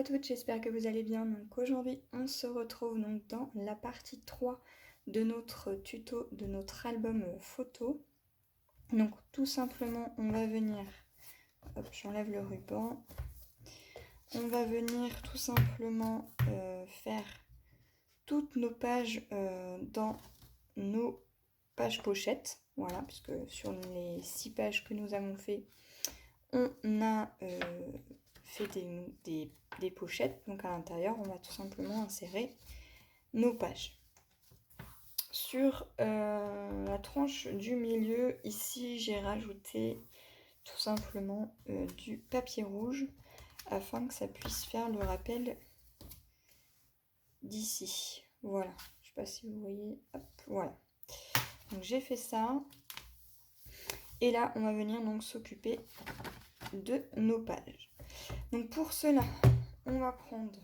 toutes, j'espère que vous allez bien. Donc aujourd'hui, on se retrouve donc dans la partie 3 de notre tuto de notre album photo. Donc tout simplement, on va venir, hop, j'enlève le ruban. On va venir tout simplement faire toutes nos pages dans nos pages pochettes. Voilà, puisque sur les 6 pages que nous avons fait, on a fait des pochettes. Donc à l'intérieur, on va tout simplement insérer nos pages. Sur la tranche du milieu, ici, j'ai rajouté tout simplement du papier rouge afin que ça puisse faire le rappel d'ici. Voilà, je ne sais pas si vous voyez. Hop, voilà. Donc j'ai fait ça. Et là, on va venir donc s'occuper de nos pages. Donc pour cela, on va prendre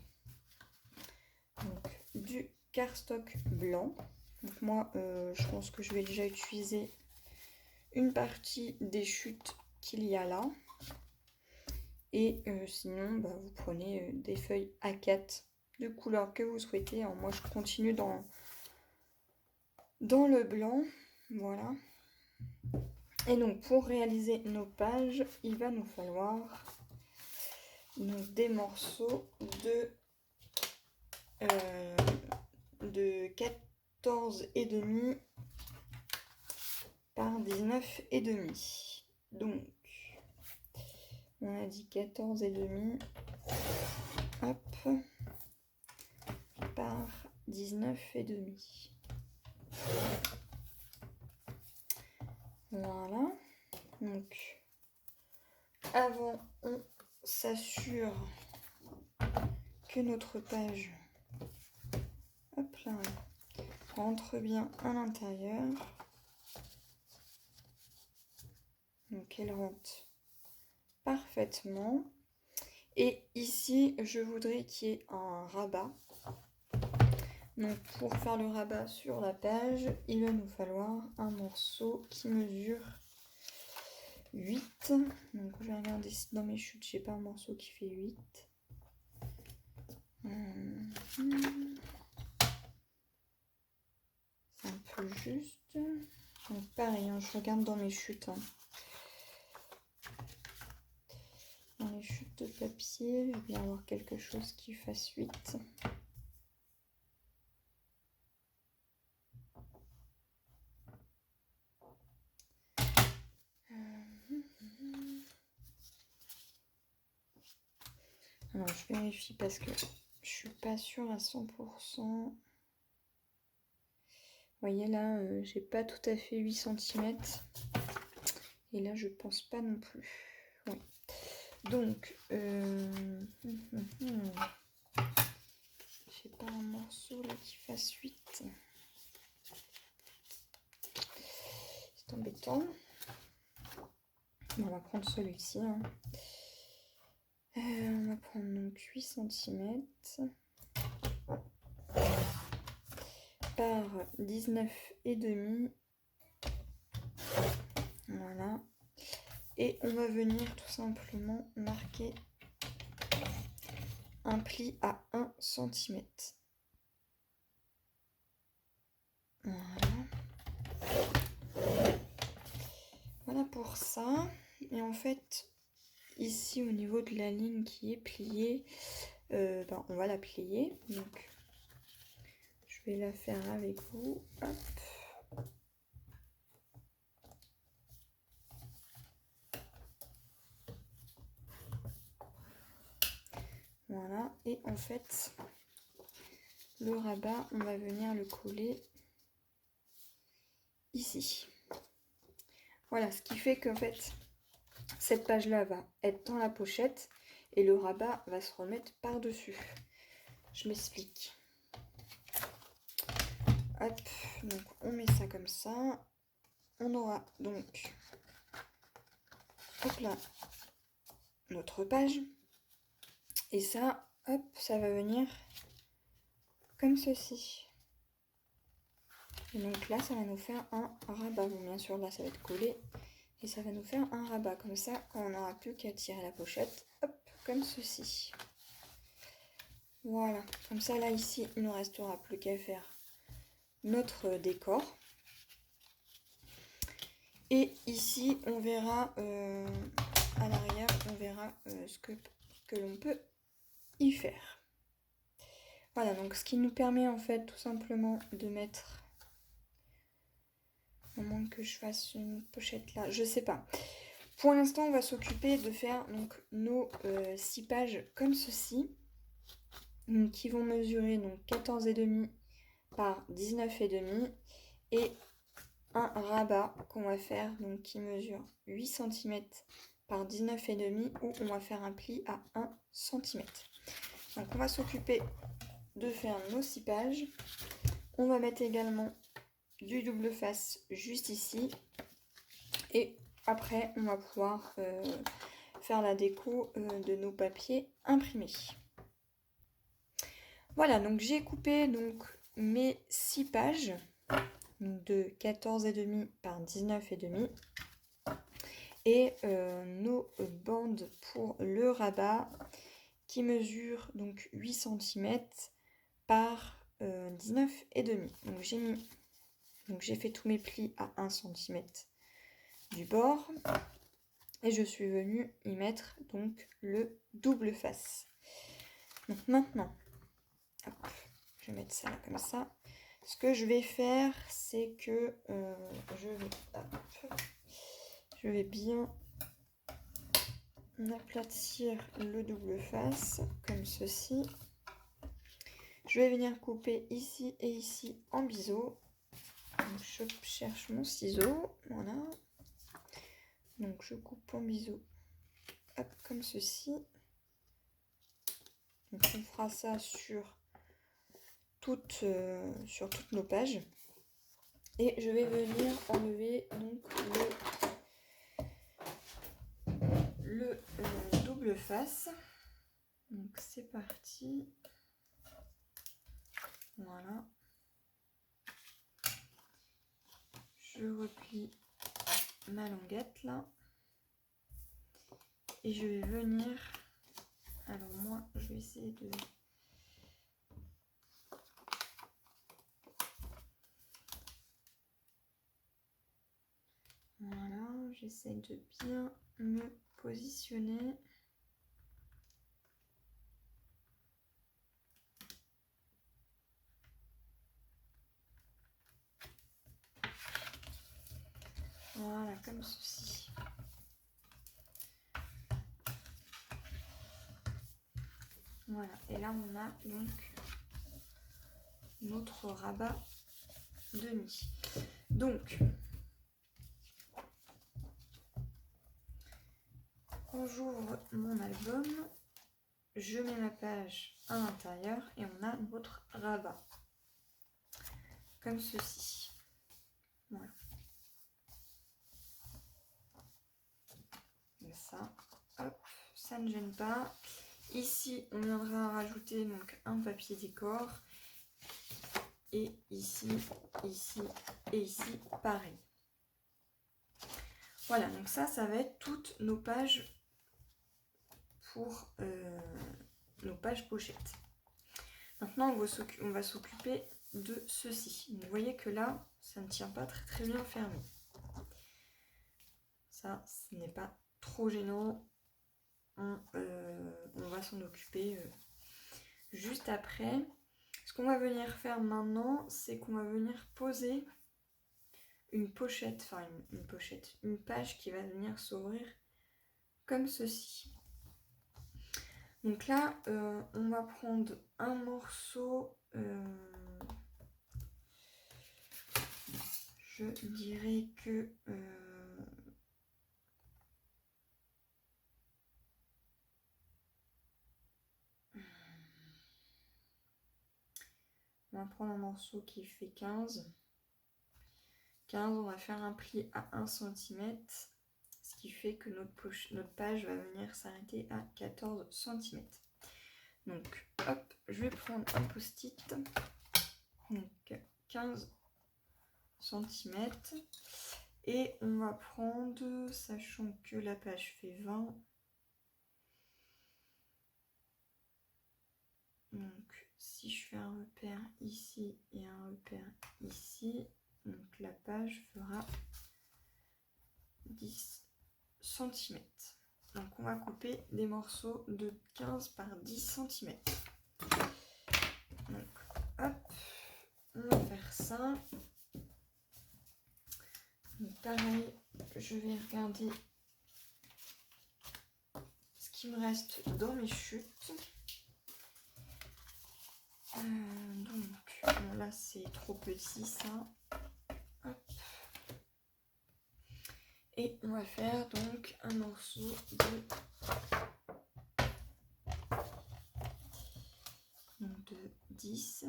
donc, du cardstock blanc. Donc moi, je pense que je vais déjà utiliser une partie des chutes qu'il y a là. Et sinon, vous prenez des feuilles A4 de couleur que vous souhaitez. Alors, moi, je continue dans le blanc. Voilà. Et donc, pour réaliser nos pages, il va nous falloir donc, des morceaux de 14,5 par 19,5. Donc, on a dit 14,5 hop, par 19,5. Voilà. Donc, avant, on s'assure que notre page hop là, rentre bien à l'intérieur. Donc, elle rentre parfaitement. Et ici, je voudrais qu'il y ait un rabat. Donc pour faire le rabat sur la page, il va nous falloir un morceau qui mesure 8. Donc je vais regarder si dans mes chutes, j'ai pas un morceau qui fait 8. C'est un peu juste. Donc pareil, hein, je regarde dans mes chutes. Hein. Dans les chutes de papier, je vais bien avoir quelque chose qui fasse 8. Alors je vérifie parce que je suis pas sûre à 100%. Vous voyez là, j'ai pas tout à fait 8 cm. Et là je pense pas non plus. Oui. Donc, j'ai pas un morceau là qui fasse 8. C'est embêtant. On va prendre celui-ci. Hein. On va prendre donc 8 cm par 19,5. Voilà. Et on va venir tout simplement marquer un pli à 1 cm. Voilà. Voilà pour ça. Et en fait, ici au niveau de la ligne qui est pliée, on va la plier. Donc, je vais la faire avec vous. Hop. Voilà. Et en fait, le rabat, on va venir le coller ici. Voilà, ce qui fait qu'en fait, cette page-là va être dans la pochette et le rabat va se remettre par-dessus. Je m'explique. Hop, donc on met ça comme ça. On aura donc, hop là, notre page. Et ça, hop, ça va venir comme ceci. Et donc là, ça va nous faire un rabat. Bon, bien sûr, là, ça va être collé. Et ça va nous faire un rabat. Comme ça, quand on n'aura plus qu'à tirer la pochette, hop, comme ceci. Voilà, comme ça là ici il ne restera plus qu'à faire notre décor. Et ici on verra à l'arrière, on verra ce que l'on peut y faire. Voilà, donc ce qui nous permet en fait tout simplement de mettre, à moins que je fasse une pochette là, je sais pas. Pour l'instant on va s'occuper de faire donc nos 6 pages comme ceci, donc, qui vont mesurer donc 14,5 par 19,5 et un rabat qu'on va faire donc qui mesure 8 cm par 19,5 où on va faire un pli à 1 cm. Donc on va s'occuper de faire nos 6 pages. On va mettre également du double face juste ici et après on va pouvoir faire la déco de nos papiers imprimés. Voilà, donc j'ai coupé donc mes 6 pages de 14,5 par 19,5 et nos bandes pour le rabat qui mesure donc 8 cm par 19,5. Donc j'ai fait tous mes plis à 1 cm du bord et je suis venue y mettre donc le double face. Donc maintenant, hop, je vais mettre ça là, comme ça. Ce que je vais faire, c'est que je vais bien aplatir le double face comme ceci. Je vais venir couper ici et ici en biseau. Donc je cherche mon ciseau, voilà. Donc je coupe en biseau, hop, comme ceci. Donc on fera ça sur toutes nos pages. Et je vais venir enlever donc le double face. Donc c'est parti. Voilà. Je replie ma languette là. Et je vais venir. Alors moi, je vais essayer de... Voilà, j'essaie de bien me positionner. Voilà, comme ceci. Voilà, et là on a donc notre rabat demi. Donc, quand j'ouvre mon album, je mets ma page à l'intérieur et on a notre rabat. Comme ceci. Voilà. Comme ça, hop, ça ne gêne pas. Ici, on viendra rajouter donc un papier décor. Et ici, ici et ici, pareil. Voilà, donc ça va être toutes nos pages pour nos pages pochettes. Maintenant, on va s'occuper de ceci. Donc, vous voyez que là, ça ne tient pas très très bien fermé. Ça, ce n'est pas trop gênant. On va s'en occuper juste après. Ce qu'on va venir faire maintenant, c'est qu'on va venir poser une pochette, enfin une pochette, une page qui va venir s'ouvrir comme ceci. Donc là, on va prendre un morceau, je dirais que on va prendre un morceau qui fait 15. 15, on va faire un pli à 1 cm, ce qui fait que notre page va venir s'arrêter à 14 cm. Donc, hop, je vais prendre un post-it, donc 15 cm, et on va prendre, sachant que la page fait 20, Donc si je fais un repère ici et un repère ici, donc la page fera 10 cm. Donc on va couper des morceaux de 15 par 10 cm. Donc hop, on va faire ça. Donc pareil, je vais regarder ce qui me reste dans mes chutes. Donc bon, là c'est trop petit ça. Hop. Et on va faire donc un morceau de 10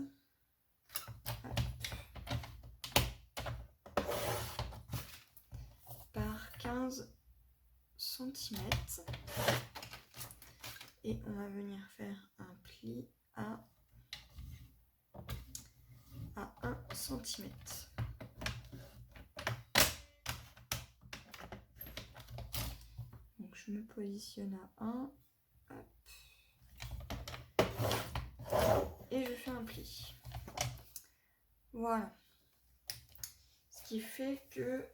par 15 cm. Et on va venir faire un pli à 1 cm. Donc je me positionne à 1. Hop. Et je fais un pli. Voilà. Ce qui fait que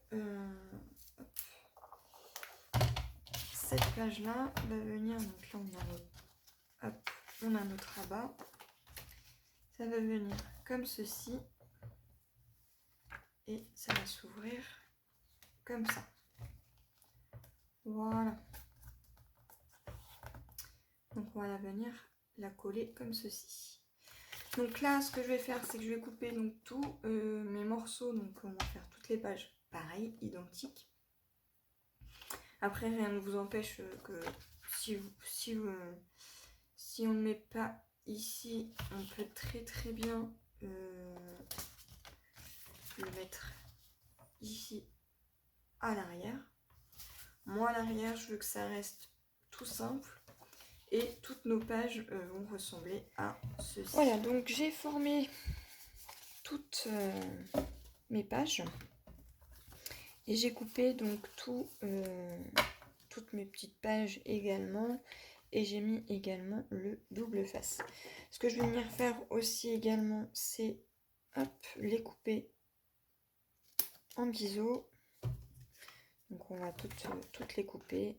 cette page là va venir, donc là on a notre rabat, ça va venir comme ceci et ça va s'ouvrir comme ça. Voilà. Donc on va venir la coller comme ceci. Donc là ce que je vais faire, c'est que je vais couper donc tous mes morceaux, donc on va faire toutes les pages pareil, identiques. Après rien ne vous empêche que si on ne met pas ici, on peut très bien le mettre ici à l'arrière. Moi à l'arrière, je veux que ça reste tout simple et toutes nos pages vont ressembler à ceci. Voilà, donc j'ai formé toutes mes pages et j'ai coupé donc toutes mes petites pages également. Et j'ai mis également le double face. Ce que je vais venir faire aussi également, c'est les couper en biseau. Donc on va toutes les couper.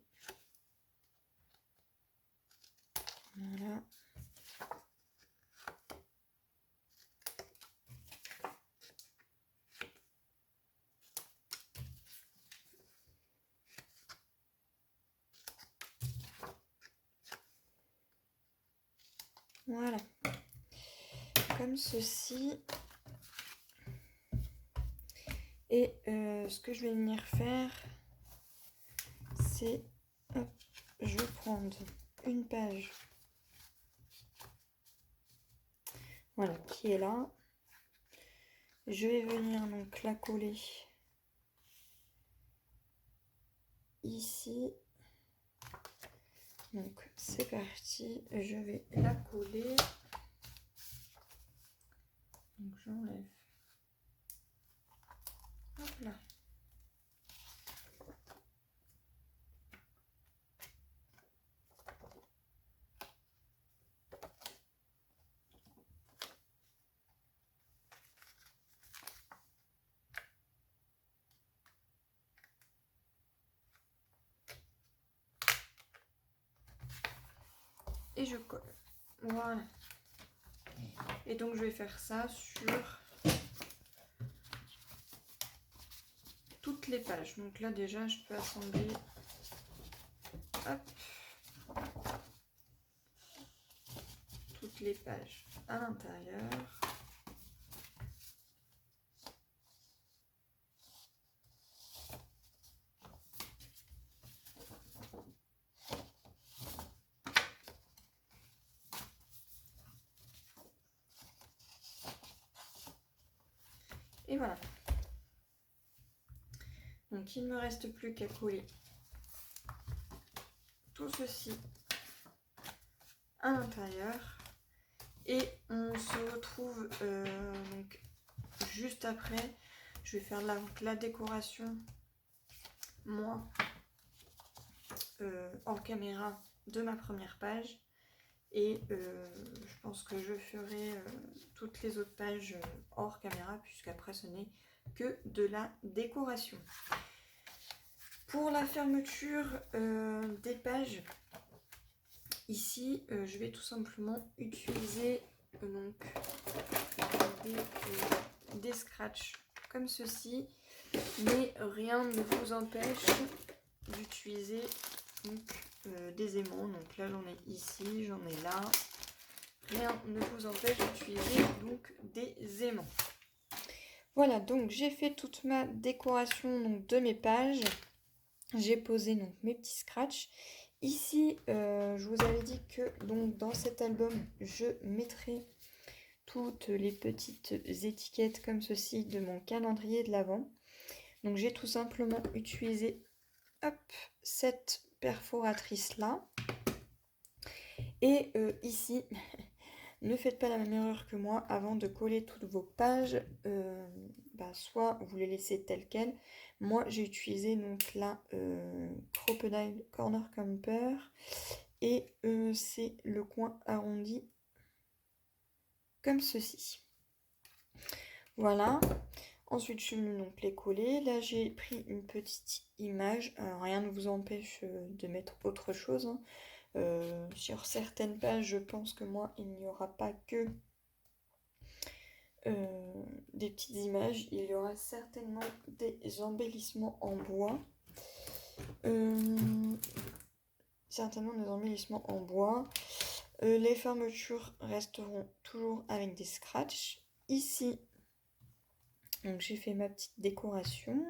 Voilà. Voilà. Comme ceci. Et ce que je vais venir faire, c'est, je vais prendre une page, voilà, qui est là. Je vais venir donc la coller ici. Donc c'est parti, je vais la coller. Donc j'enlève. Hop là. Et je colle. Voilà. Et donc je vais faire ça sur toutes les pages. Donc là déjà je peux assembler, hop, toutes les pages à l'intérieur. Et voilà. Donc il ne me reste plus qu'à coller tout ceci à l'intérieur. Et on se retrouve donc juste après. Je vais faire la décoration, moi, hors caméra, de ma première page. Et je pense que je ferai toutes les autres pages hors caméra, puisqu'après ce n'est que de la décoration. Pour la fermeture des pages, ici je vais tout simplement utiliser donc, des scratchs comme ceci, mais rien ne vous empêche d'utiliser des aimants. Donc là j'en ai ici, j'en ai là. Rien ne vous empêche d'utiliser donc des aimants. Voilà, donc j'ai fait toute ma décoration donc, de mes pages. J'ai posé donc mes petits scratchs. Ici, je vous avais dit que donc dans cet album, je mettrai toutes les petites étiquettes comme ceci de mon calendrier de l'Avent. Donc j'ai tout simplement utilisé cette perforatrice là. Et ici, ne faites pas la même erreur que moi avant de coller toutes vos pages. Soit vous les laissez telles quelles. Moi j'ai utilisé donc la Crocodile Corner Camper et c'est le coin arrondi comme ceci. Voilà. Ensuite je suis venue donc les coller. Là j'ai pris une petite image. Alors, rien ne vous empêche de mettre autre chose. Hein. Sur certaines pages, je pense que moi, il n'y aura pas que des petites images. Il y aura certainement des embellissements en bois. Les fermetures resteront toujours avec des scratchs. Ici, donc j'ai fait ma petite décoration.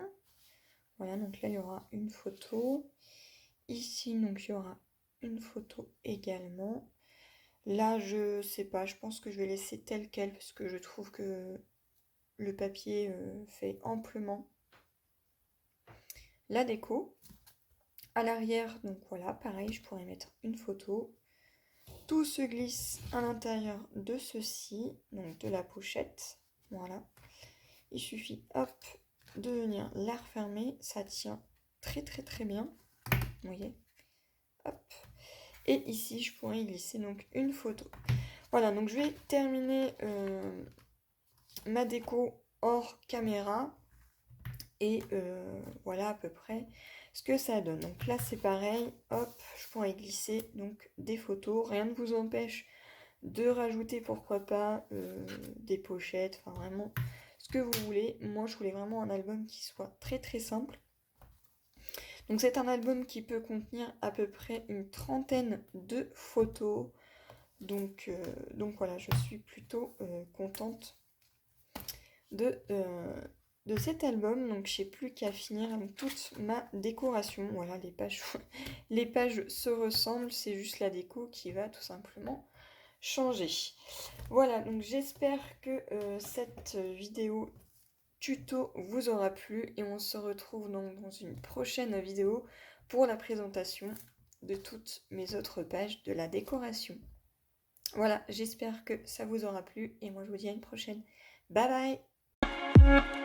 Voilà, donc là, il y aura une photo. Ici, donc il y aura une photo également. Là, je sais pas, je pense que je vais laisser tel quel parce que je trouve que le papier fait amplement la déco. À l'arrière, donc voilà, pareil, je pourrais mettre une photo. Tout se glisse à l'intérieur de ceci, donc de la pochette. Voilà. Il suffit, hop, de venir la refermer. Ça tient très très très bien. Vous voyez. Hop. Et ici, je pourrais y glisser donc une photo. Voilà, donc je vais terminer ma déco hors caméra. Et voilà à peu près ce que ça donne. Donc là, c'est pareil. Hop, je pourrais y glisser donc des photos. Rien ne vous empêche de rajouter, pourquoi pas, des pochettes. Enfin, vraiment, ce que vous voulez. Moi, je voulais vraiment un album qui soit très très simple. Donc c'est un album qui peut contenir à peu près une trentaine de photos. Donc voilà, je suis plutôt contente de cet album. Donc j'ai plus qu'à finir toute ma décoration. Voilà, les pages se ressemblent, c'est juste la déco qui va tout simplement changer. Voilà, donc j'espère que cette vidéo tuto vous aura plu et on se retrouve donc dans une prochaine vidéo pour la présentation de toutes mes autres pages de la décoration. Voilà, j'espère que ça vous aura plu et moi je vous dis à une prochaine. Bye bye.